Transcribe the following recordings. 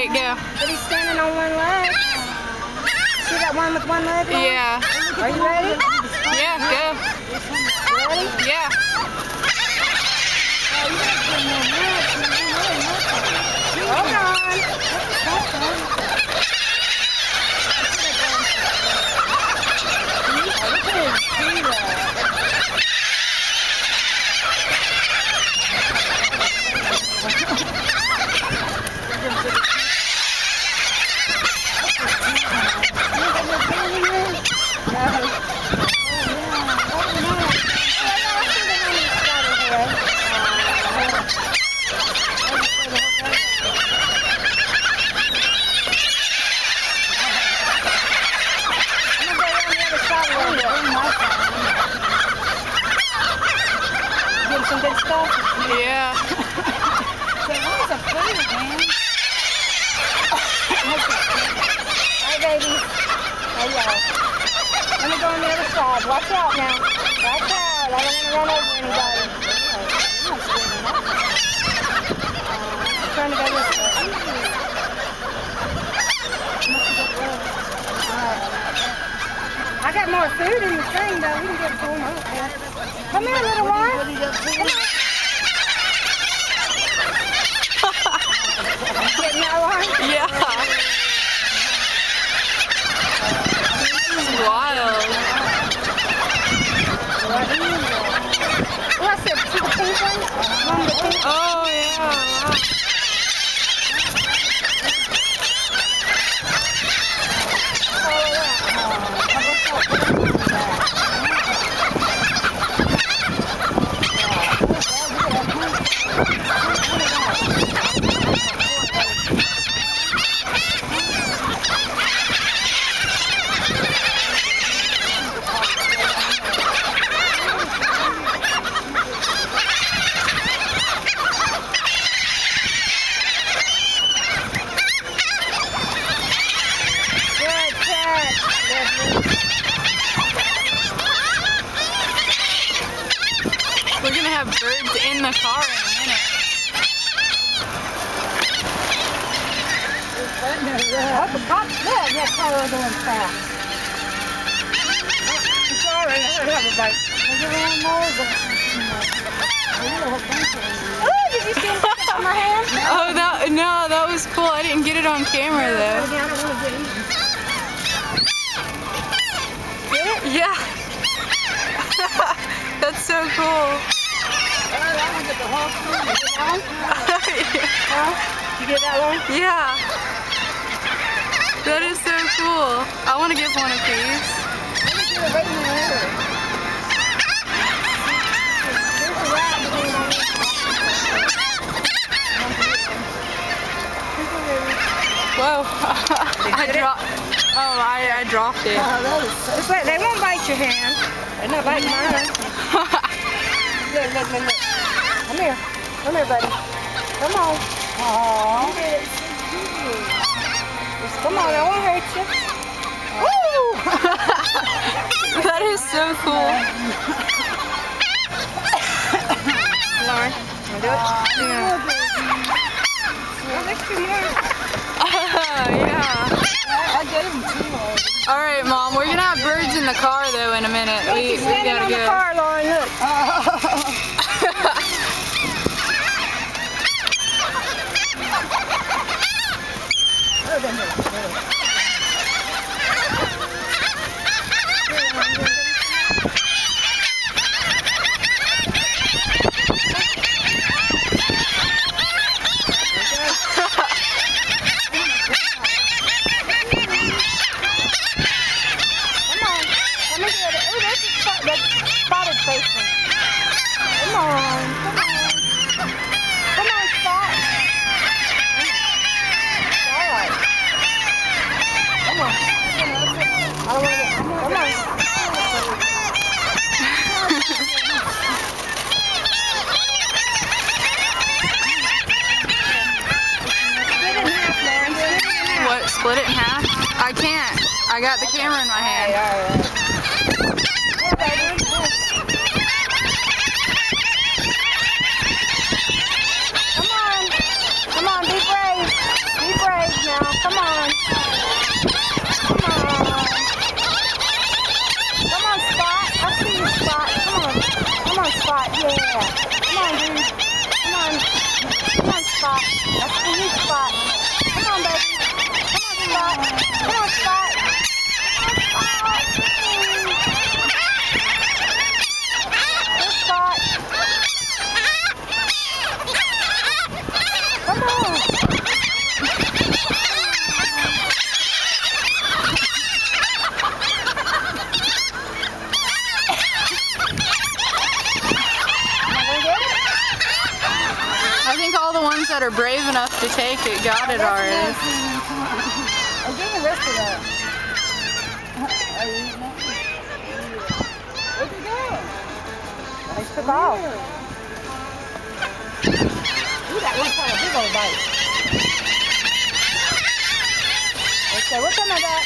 Alright, go. But he's standing on one leg. See that one with one leg? Lauren? Yeah. Are you ready? Yeah, go. Ready? Yeah. Hold on. Some good stuff? Yeah. So where's the food, man? Hi, babies. There you go. Let me go on the other side. Watch out now. Watch out. I don't want to run over anybody. I'm trying to go this way. I got more food in the thing, though. We can get some more. Come here, little one. Come on. Getting that one? Yeah. This is wild. What's it? See the pink one? The pink? Oh, yeah. Wow. We're gonna have birds in the car in a minute. Oh, the cop's dead. That car was going fast. I'm sorry, I have a bite. Oh, did you see him on my hand? Oh, that was cool. I didn't get it on camera though. I don't want to get eaten. Get it? Yeah. That's so cool. I want to get the whole thing. You get that one? Huh? You get that one? Yeah. That is so cool. I want to give one a piece. Let me get it right in there. There's a rat between my legs. Whoa. I dropped it. Oh, that is so cool. They won't bite your hand. They're not biting mine. Look. Come here. Come here, buddy. Come on. Aww. Just come on, I won't hurt you. Woo! That is so cool. Lauren, wanna do it? Yeah. Well, there's two more. Yeah. I gave him two more. All right, Mom. We're gonna have birds in the car though in a minute. We gotta on go. the car, Lauren. Look. Spotted face one. Come on. Come on, Spot. All right. Come on. I don't want to get. Come on. Split it in half, Lauren. Split it in half. What? Split it in half? I can't. I got the camera in my hand. All right. Come on, be brave. Be brave. Take it, got it already. I'm getting the rest of that. Are you eating it? Where'd you go? They took off. Ooh, that one caught a big old bite. Okay, what's on that?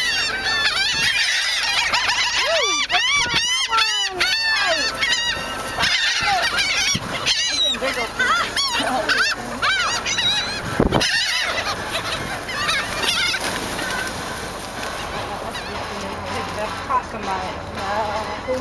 Ooh, what's on that one? Right. I'm getting bigger pieces. That's caught somebody. No, who